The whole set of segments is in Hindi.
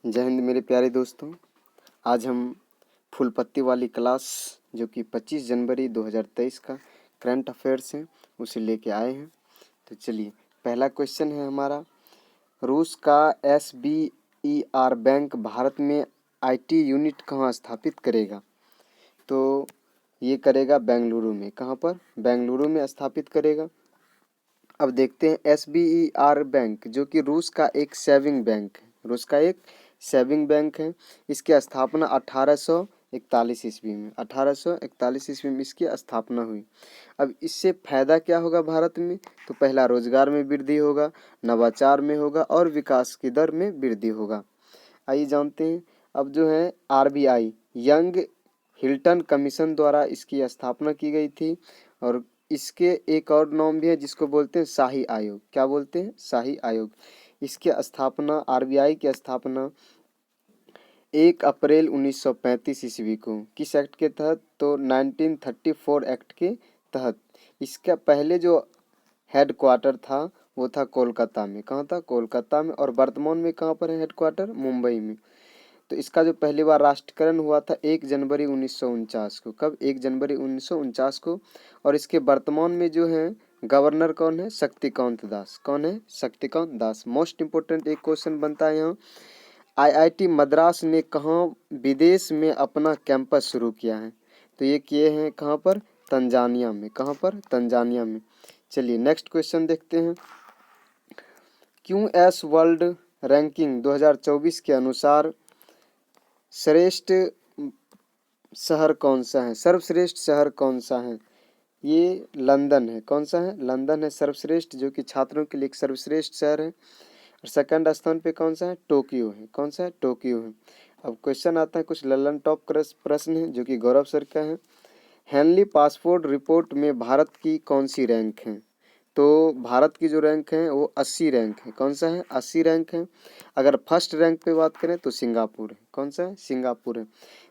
जय हिंद मेरे प्यारे दोस्तों। आज हम फुल पत्ती वाली क्लास जो कि 25 जनवरी 2023 का करंट अफेयर्स है उसे लेके आए हैं। तो चलिए, पहला क्वेश्चन है हमारा, रूस का SBER बैंक भारत में IT यूनिट कहाँ स्थापित करेगा? तो ये करेगा बेंगलुरु में। कहाँ पर? बेंगलुरु में स्थापित करेगा। अब देखते हैं SBER बैंक जो कि रूस का एक सेविंग बैंक है। रूस का एक सेविंग बैंक है। इसकी स्थापना 1841 ईस्वी में 1841 ईस्वी में इसकी स्थापना हुई। अब इससे फायदा क्या होगा भारत में? तो पहला, रोजगार में वृद्धि होगा, नवाचार में होगा और विकास की दर में वृद्धि होगा। आइए जानते हैं। अब जो है RBI यंग हिल्टन कमीशन द्वारा इसकी स्थापना की गई थी और इसके एक और नाम भी है जिसको बोलते हैं शाही आयोग। क्या बोलते हैं? शाही आयोग। इसकी स्थापना, RBI की स्थापना 1 अप्रैल 1935 ईस्वी को किस एक्ट के तहत? तो 1934 एक्ट के तहत। इसका पहले जो हेड क्वार्टर था वो था कोलकाता में। कहाँ था? कोलकाता में। और वर्तमान में कहाँ पर है हेड क्वार्टर? मुंबई में। तो इसका जो पहली बार राष्ट्रीयकरण हुआ था 1 जनवरी 1949 को। कब? 1 जनवरी 1949 को। और इसके वर्तमान में जो है गवर्नर कौन है? शक्तिकांत दास। कौन है? शक्तिकांत दास। मोस्ट इंपोर्टेंट एक क्वेश्चन बनता है यहाँ, IIT मद्रास ने कहाँ विदेश में अपना कैंपस शुरू किया है? तो ये किए हैं कहाँ पर? तंजानिया में। कहाँ पर? तंजानिया में। चलिए नेक्स्ट क्वेश्चन देखते हैं। QS वर्ल्ड रैंकिंग 2024 के अनुसार श्रेष्ठ शहर कौन सा है? सर्वश्रेष्ठ शहर कौन सा है? ये लंदन है। कौन सा है? लंदन है सर्वश्रेष्ठ, जो कि छात्रों के लिए एक सर्वश्रेष्ठ शहर है। और सेकंड स्थान पे कौन सा है? टोक्यो है। कौन सा है? टोक्यो है। अब क्वेश्चन आता है, कुछ ललन टॉप प्रश्न है जो कि गौरव सर का है। हेनली पासपोर्ट रिपोर्ट में भारत की कौन सी रैंक है? तो भारत की जो रैंक है वो 80 रैंक है। कौन सा है? 80 रैंक है। अगर फर्स्ट रैंक पे बात करें तो सिंगापुर है। कौन सा है? सिंगापुर है।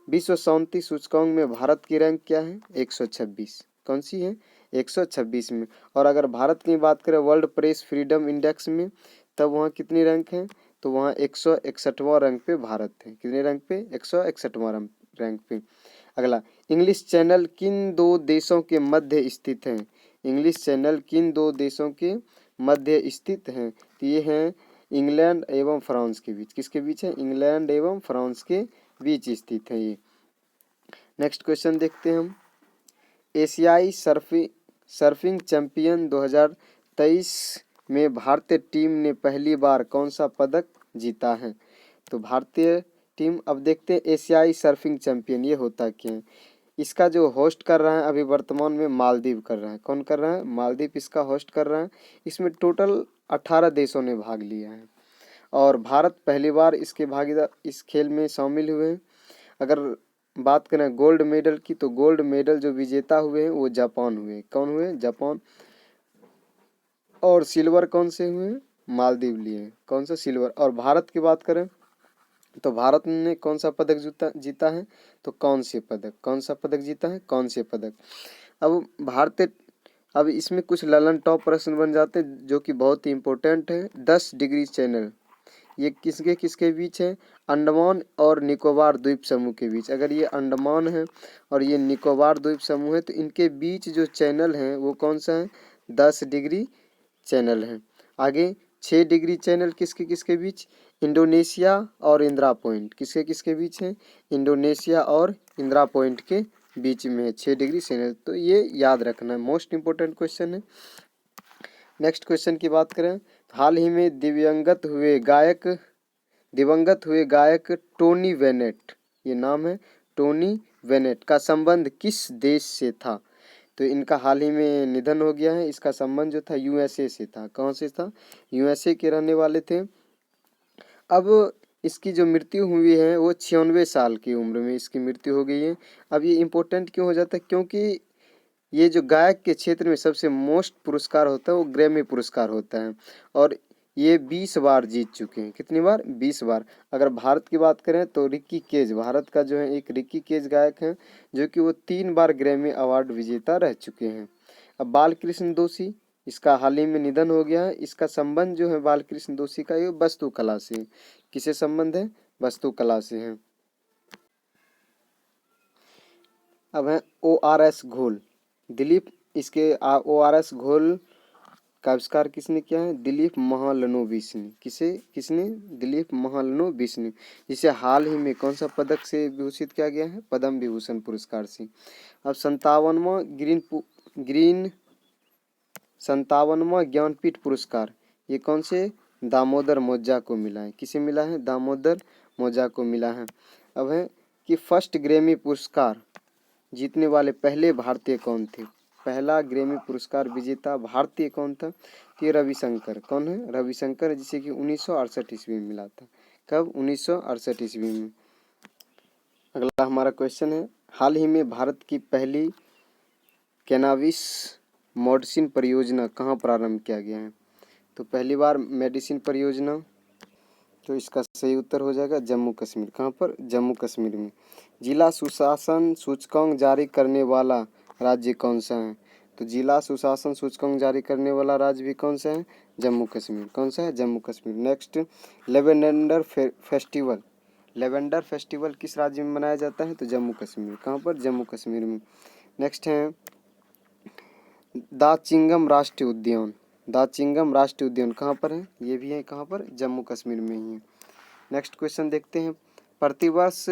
विश्व शांति सूचकांक में भारत की रैंक क्या है? 126। कौन सी है? 126 में। और अगर भारत की बात करें वर्ल्ड प्रेस फ्रीडम इंडेक्स में, तब वहाँ कितनी रैंक है? तो वहाँ 161वां रैंक पे भारत है। कितने रैंक पे? 161वां रैंक पे। अगला, इंग्लिश चैनल किन दो देशों के मध्य स्थित है? इंग्लिश चैनल किन दो देशों के मध्य स्थित हैं? तो ये हैं इंग्लैंड एवं फ्रांस के बीच। किसके बीच है? इंग्लैंड एवं फ्रांस के बीच स्थित है ये। नेक्स्ट क्वेश्चन देखते हैं हम। एशियाई सर्फिंग चैंपियन 2023 में भारतीय टीम ने पहली बार कौन सा पदक जीता है? तो भारतीय टीम, अब देखते हैं एशियाई सर्फिंग चैंपियन ये होता क्या है। इसका जो होस्ट कर रहा है अभी वर्तमान में मालदीव कर रहा है। कौन कर रहा है? मालदीव इसका होस्ट कर रहा है। इसमें टोटल 18 देशों ने भाग लिया है और भारत पहली बार इसके भागीदार इस खेल में शामिल हुए हैं। अगर बात करें गोल्ड मेडल की, तो गोल्ड मेडल जो विजेता हुए हैं वो जापान हुए। कौन हुए? जापान। और सिल्वर कौन से हुए? मालदीव लिए। कौन सा? सिल्वर। और भारत की बात करें तो भारत ने कौन सा पदक जीता है? तो कांस्य पदक। कौन सा पदक जीता है? कांस्य पदक। अब इसमें कुछ ललन टॉप प्रश्न बन जाते हैं जो कि बहुत ही इंपॉर्टेंट है। 10 डिग्री चैनल ये किसके किसके बीच है? अंडमान और निकोबार द्वीप समूह के बीच। अगर ये अंडमान है और ये निकोबार द्वीप समूह है तो इनके बीच जो चैनल है वो कौन सा है? 10 डिग्री चैनल है। आगे 6 डिग्री चैनल किसके किसके बीच? इंडोनेशिया और इंदिरा पॉइंट। किसके किसके बीच है? इंडोनेशिया और इंदिरा पॉइंट के बीच में है 6 डिग्री चैनल। तो ये याद रखना है, मोस्ट इंपोर्टेंट क्वेश्चन है। नेक्स्ट क्वेश्चन की बात करें, हाल ही में दिवंगत हुए गायक टोनी बेनेट, ये नाम है टोनी बेनेट, का संबंध किस देश से था? तो इनका हाल ही में निधन हो गया है। इसका संबंध जो था USA से था। कहाँ से था? USA के रहने वाले थे। अब इसकी जो मृत्यु हुई है वो 96 साल की उम्र में इसकी मृत्यु हो गई है। अब ये इम्पोर्टेंट क्यों हो जाता है? क्योंकि ये जो गायक के क्षेत्र में सबसे मोस्ट पुरस्कार होता है वो ग्रैमी पुरस्कार होता है और ये 20 बार जीत चुके हैं। कितनी बार? 20 बार। अगर भारत की बात करें तो रिक्की केज, भारत का जो है एक रिक्की केज गायक है जो कि वो 3 बार ग्रैमी अवार्ड विजेता रह चुके हैं। अब बालकृष्ण दोषी, इसका हाल ही में निधन हो गया है। इसका संबंध जो है बालकृष्ण दोषी का ये वास्तुकला से। किसे संबंध है? वास्तुकला से हैं। अब है ORS घोल। दिलीप इसके ORS घोल का आविष्कार किसने किया है? दिलीप महालनोबिस ने। किसने? दिलीप महालनोबिस ने, जिसे हाल ही में कौन सा पदक से विभूषित किया गया है? पद्म विभूषण पुरस्कार से। अब 57वां ज्ञानपीठ पुरस्कार ये कौन से? दामोदर मौजा को मिला है। किसे मिला है? दामोदर मौजा को मिला है। अब है कि फर्स्ट ग्रैमी पुरस्कार जीतने वाले पहले भारतीय कौन थे? पहला ग्रैमी पुरस्कार विजेता भारतीय कौन था? कि रविशंकर। कौन है? रविशंकर, जिसे कि 1968 ईस्वी में मिला था। कब? 1968 ईस्वी में। अगला हमारा क्वेश्चन है, हाल ही में भारत की पहली कैनाबिस मेडिसिन परियोजना कहाँ प्रारंभ किया गया है? तो पहली बार मेडिसिन परियोजना, तो इसका सही उत्तर हो जाएगा जम्मू कश्मीर। कहाँ पर? जम्मू कश्मीर में। जिला सुशासन सूचकांक जारी करने वाला राज्य कौन सा है? तो जिला सुशासन सूचकांक जारी करने वाला राज्य भी कौन सा है? जम्मू कश्मीर। कौन सा है? Jammu Kashmir. Next, lavender festival. Lavender festival किस राज्य में मनाया जाता है? तो जम्मू कश्मीर। कहाँ पर? जम्मू कश्मीर में। नेक्स्ट है दाचिंगम राष्ट्रीय उद्यान। दाचिंगम राष्ट्रीय उद्यान कहाँ पर है? ये भी है कहाँ पर? जम्मू कश्मीर में ही है। नेक्स्ट क्वेश्चन देखते हैं, प्रतिवर्ष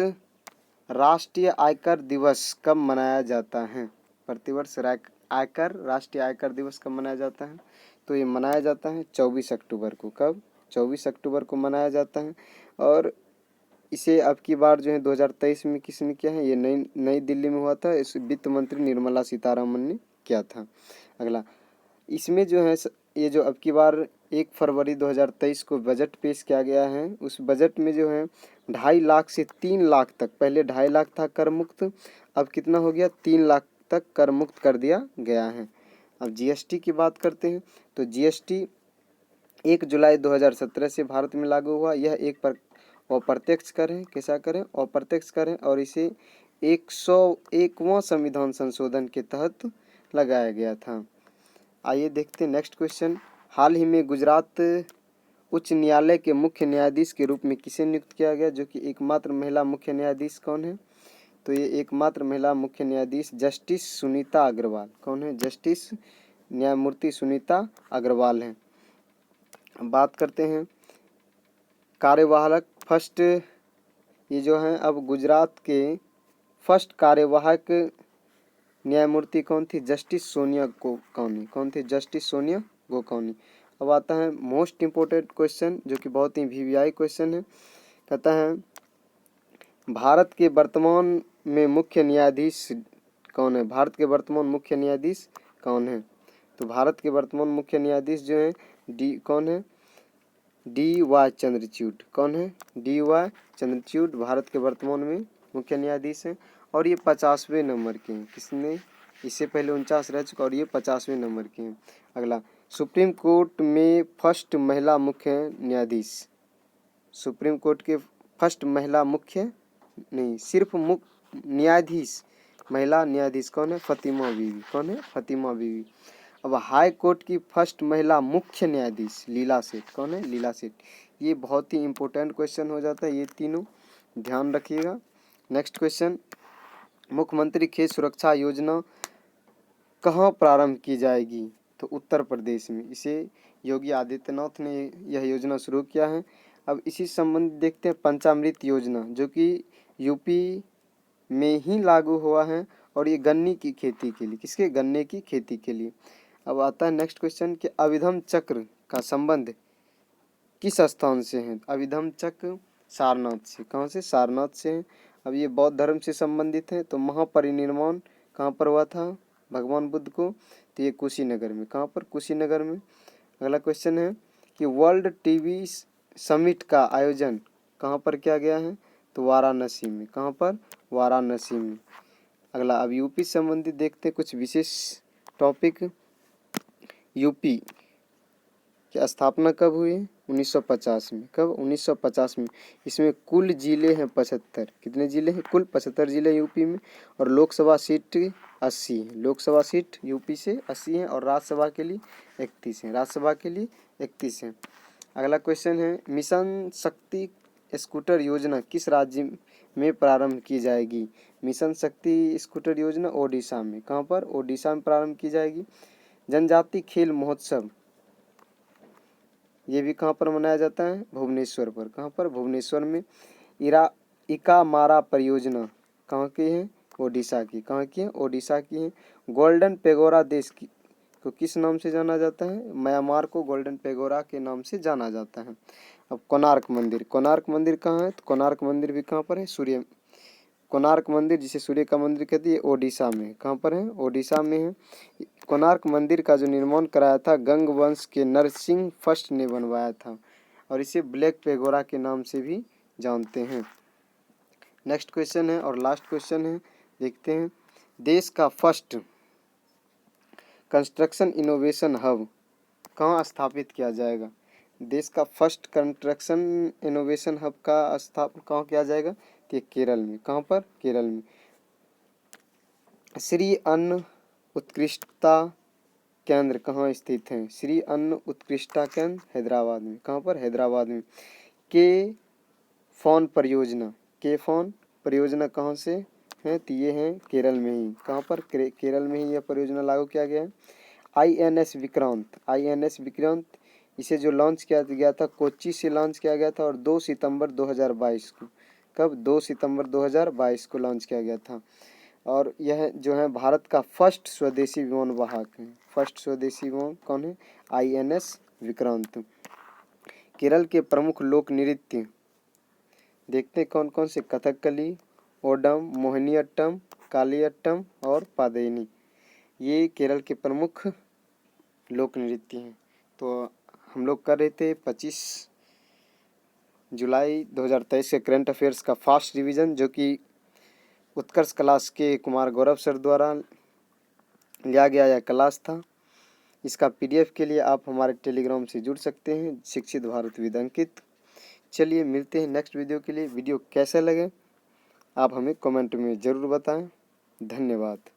राष्ट्रीय आयकर दिवस कब मनाया जाता है? प्रतिवर्ष राष्ट्रीय आयकर दिवस कब मनाया जाता है? तो ये मनाया जाता है 24 अक्टूबर को। कब? 24 अक्टूबर को मनाया जाता है। और इसे अब की बार जो है 2023 में किसने किया है? ये नई दिल्ली में हुआ था। इस वित्त मंत्री निर्मला सीतारमन ने किया था। अगला, इसमें जो है ये जो अब की बार 1 फरवरी 2023 को बजट पेश किया गया है, उस बजट में जो है 2.5 लाख से 3 लाख तक, पहले 2.5 लाख था कर मुक्त, अब कितना हो गया? 3 लाख तक कर मुक्त कर दिया गया है। अब GST की बात करते हैं, तो GST 1 जुलाई 2017 से भारत में लागू हुआ। यह एक अप्रत्यक्ष कर है। कैसा कर है? अप्रत्यक्ष कर है, और इसे 101वां संविधान संशोधन के तहत लगाया गया था। आइए देखते हैं नेक्स्ट क्वेश्चन, हाल ही में गुजरात उच्च न्यायालय के मुख्य न्यायाधीश के रूप में किसे नियुक्त किया गया? जो कि एकमात्र महिला मुख्य न्यायाधीश कौन है? तो ये एकमात्र महिला मुख्य न्यायाधीश जस्टिस सुनीता अग्रवाल। कौन है? जस्टिस न्यायमूर्ति सुनीता अग्रवाल हैं। बात करते हैं कार्यवाहक फर्स्ट, ये जो है अब गुजरात के फर्स्ट कार्यवाहक न्यायमूर्ति कौन थी? जस्टिस सोनिया गोकानी। कौन थी? जस्टिस सोनिया गोकानी। अब आता है मोस्ट इम्पोर्टेंट क्वेश्चन, जो कि बहुत ही VVI क्वेश्चन है। कहता है भारत के वर्तमान में मुख्य न्यायाधीश कौन है? भारत के वर्तमान मुख्य न्यायाधीश कौन है? तो भारत के वर्तमान मुख्य न्यायाधीश जो है कौन है? DY चंद्रचूड़। कौन है? DY चंद्रचूड़ भारत के वर्तमान में मुख्य न्यायाधीश हैं, और ये 50वें नंबर के हैं। किसने? इससे पहले 49 रह चुका, और ये 50वें नंबर के हैं। अगला, सुप्रीम कोर्ट में फर्स्ट महिला मुख्य न्यायाधीश। सुप्रीम कोर्ट के फर्स्ट महिला मुख्य नहीं, सिर्फ मुख्य न्यायाधीश, महिला न्यायाधीश कौन है? फातिमा बीवी। कौन है? फातिमा बीवी। अब हाई कोर्ट की फर्स्ट महिला मुख्य न्यायाधीश लीला सेठ। कौन है? लीला सेठ। ये बहुत ही इंपॉर्टेंट क्वेश्चन हो जाता है, ये तीनों ध्यान रखिएगा। नेक्स्ट क्वेश्चन, मुख्यमंत्री खेत सुरक्षा योजना कहाँ प्रारंभ की जाएगी? तो उत्तर प्रदेश में। इसे योगी आदित्यनाथ ने यह योजना शुरू किया है। अब इसी संबंध देखते हैं पंचामृत योजना, जो कि यूपी में ही लागू हुआ है, और ये गन्ने की खेती के लिए। किसके? गन्ने की खेती के लिए। अब आता है नेक्स्ट क्वेश्चन कि अभिधम चक्र का संबंध किस स्थान से है? अभिधम चक्र सारनाथ से। कहाँ से? सारनाथ से है। अब ये बौद्ध धर्म से संबंधित है। तो महापरिनिर्वाण कहाँ पर हुआ था भगवान बुद्ध को? तो ये कुशीनगर में। कहाँ पर? कुशीनगर में। अगला क्वेश्चन है कि वर्ल्ड टीबी समिट का आयोजन कहाँ पर किया गया है? तो वाराणसी में। कहाँ पर? वाराणसी में। अगला, अब यूपी से संबंधित देखते हैं कुछ विशेष टॉपिक। यूपी की स्थापना कब हुई? 1950 में। कब? 1950 में। इसमें कुल जिले हैं 75। कितने जिले हैं? कुल 75 जिले यूपी में, और लोकसभा सीट 80 है। लोकसभा सीट यूपी से 80 हैं, और राज्यसभा के लिए 31 हैं। राज्यसभा के लिए 31 हैं। अगला क्वेश्चन है मिशन शक्ति स्कूटर योजना किस राज्य में प्रारंभ की जाएगी? मिशन शक्ति स्कूटर योजना ओडिशा में। कहाँ पर? ओडिशा में प्रारंभ की जाएगी। जनजाति खेल महोत्सव ये भी कहाँ पर मनाया जाता है? भुवनेश्वर पर। कहाँ पर? भुवनेश्वर में। इकामारा परियोजना कहाँ की है? ओडिशा की। कहाँ की है? ओडिशा की है। गोल्डन पेगोरा देश की को किस नाम से जाना जाता है? म्यांमार को गोल्डन पेगोरा के नाम से जाना जाता है। अब कोणार्क मंदिर, कोणार्क मंदिर कहाँ है? तो कोणार्क मंदिर भी कहाँ पर है? कोणार्क मंदिर जिसे सूर्य का मंदिर कहती है, ओडिशा में। कहाँ पर है? ओडिशा में है। कोणार्क मंदिर का जो निर्माण कराया था गंग वंश के नरसिंह फर्स्ट ने बनवाया था और इसे ब्लैक पेगोरा के नाम से भी जानते हैं। नेक्स्ट क्वेश्चन है और लास्ट क्वेश्चन है, देखते हैं। देश का फर्स्ट कंस्ट्रक्शन इनोवेशन हब कहाँ स्थापित किया जाएगा? देश का फर्स्ट कंस्ट्रक्शन इनोवेशन हब का स्थापना कहाँ किया जाएगा? तो केरल में। कहाँ पर? केरल में। श्री अन्न उत्कृष्टता केंद्र कहाँ स्थित है? श्री अन्न उत्कृष्टता केंद्र हैदराबाद में। कहाँ पर? हैदराबाद में। के फोन परियोजना, के फोन परियोजना कहाँ से है? तो ये है केरल में ही। कहाँ पर? केरल में ही यह परियोजना लागू किया गया है। INS विक्रांत, INS विक्रांत इसे जो लॉन्च किया गया था कोच्चि से लॉन्च किया गया था और 2 सितंबर 2022 को। कब? 2 सितंबर 2022 को लॉन्च किया गया था और यह जो है भारत का फर्स्ट स्वदेशी विमान वाहक है। फर्स्ट स्वदेशी विमान कौन है? INS विक्रांत। केरल के प्रमुख लोक नृत्य देखते हैं कौन कौन से? कथकली, ओडम, मोहिनीअट्टम, कालियट्टम और पादेनी। ये केरल के प्रमुख लोक नृत्य हैं। तो हम लोग कर रहे थे 25 जुलाई 2023 के करंट अफेयर्स का फास्ट रिवीजन, जो कि उत्कर्ष क्लास के कुमार गौरव सर द्वारा लिया गया यह क्लास था। इसका PDF के लिए आप हमारे टेलीग्राम से जुड़ सकते हैं, शिक्षित भारत विद अंकित। चलिए मिलते हैं नेक्स्ट वीडियो के लिए। वीडियो कैसे लगे आप हमें कमेंट में ज़रूर बताएं। धन्यवाद।